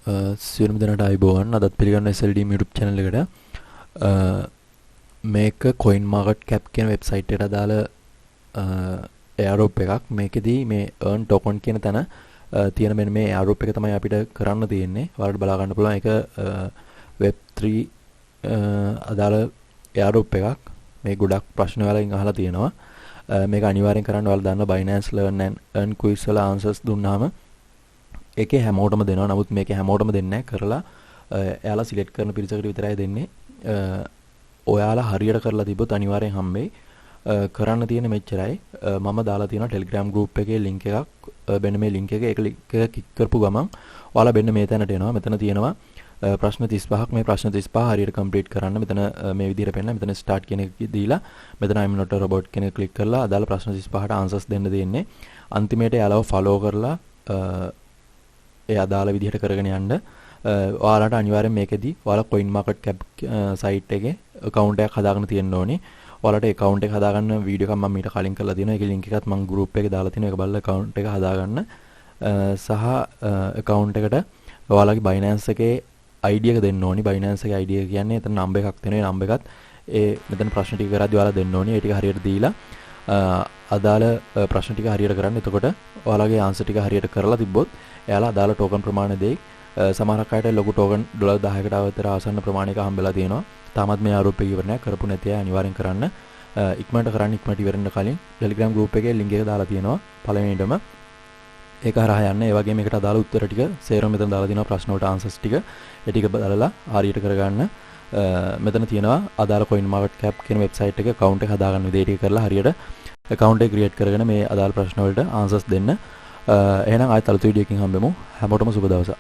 සියලුම දෙනාට ආයුබෝවන්. අදත් පිළිගන්න SLDEEM YouTube channel එකට. මේක coinmarketcap කියන වෙබ්සයිට් එකට අදාළ airdrop එකක්. මේකෙදී මේ earn token කියන තැන තියෙන මෙන්න මේ airdrop එක තමයි අපිට කරන්න තියෙන්නේ. ඔයාලට බලා ගන්න පුළුවන් ඒක web3 අදාළ airdrop එකක්. මේ ගොඩක් ප්‍රශ්න වලින් අහලා තියෙනවා. මේක අනිවාර්යෙන් කරන්න ඔයාලා දන්න Binance Learn and Earn quiz වල answers දුන්නාම ඒකේ හැමෝටම දෙනවා. නමුත් මේකේ හැමෝටම දෙන්නේ නැහැ. කරලා එයාලා සිලෙක්ට් කරන පිරිසකට විතරයි දෙන්නේ. ඔයාලා හරියට කරලා තිබ්බොත් අනිවාර්යෙන් හම්බෙයි. කරන්න තියෙන මෙච්චරයි. මම දාලා තියෙනවා Telegram group එකේ link එකක්. මෙන්න මේ link එක link එක click කරපු ගමන් ඔයාලා මෙන්න මේ තැනට එනවා. මෙතන තියෙනවා ප්‍රශ්න 35ක්. මේ ප්‍රශ්න 35 හරියට complete කරන්න. මෙතන මේ විදිහට පෙන්නන. මෙතන start කියන එක දීලා මෙතන I'm not a robot කියන එක click කරලා අදාළ ප්‍රශ්න 35ට answers දෙන්න දෙන්නේ. අන්තිමේට එයාලව follow කරලා ඒ අදාළ විදිහට කරගෙන යන්න. ඔයාලට අනිවාර්යෙන් මේකෙදී ඔයාලා coinmarketcap site එකේ account එකක් හදාගෙන තියෙන්න ඕනේ. ඔයාලට account එක හදාගන්න වීඩියෝ එකක් මම ඊට කලින් කරලා තියෙනවා. ඒකේ link එකත් මම group එකේ දාලා තියෙනවා. ඒක බලලා account එක හදාගන්න. සහ account එකට ඔයාලගේ Binance එකේ ID එක දෙන්න ඕනේ. Binance එකේ ID එක කියන්නේ එතන number එකක් තියෙනවා. ඒ number එකත් ඒ මෙතන ප්‍රශ්න ටික කරද්දී ඔයාලා දෙන්න ඕනේ. ඒ ටික හරියට දීලා අදාළ ප්‍රශ්න ටික හරියට කරන්න. එතකොට ඔයාලගේ answer ටික හරියට කරලා තිබ්බොත් එයාලා අදාළ token ප්‍රමාණය දෙයි. සමහරක් අයට ලොකු token $10කට අතර ආසන්න ප්‍රමාණයක හම්බෙලා තියෙනවා. තාමත් මේ ආරෝපය ඉවර නැහැ. කරපු නැති අය අනිවාර්යෙන් කරන්න. ඉක්මනට කරන්න. ඉක්මනට ඉවරෙන්න කලින් Telegram group එකේ link එක දාලා තියෙනවා. පළවෙනිටම ඒක හරහා යන්න. ඒ වගේම මේකට අදාළ උත්තර ටික සේරම මෙතන දාලා තියෙනවා. ප්‍රශ්න වලට answers ටික. ඒ ටික බලලා හරියට කරගන්න. මෙතන තියෙනවා අදාළ coinmarketcap කියන website එකේ account එක හදාගන්න විදිහ ටික කරලා හරියට account එක create කරගෙන මේ අදාළ ප්‍රශ්න වලට answers දෙන්න. එහෙනම් ආයෙත් අලුත් වීඩියෝ එකකින් හම්බෙමු. හැමෝටම සුබ දවසක්.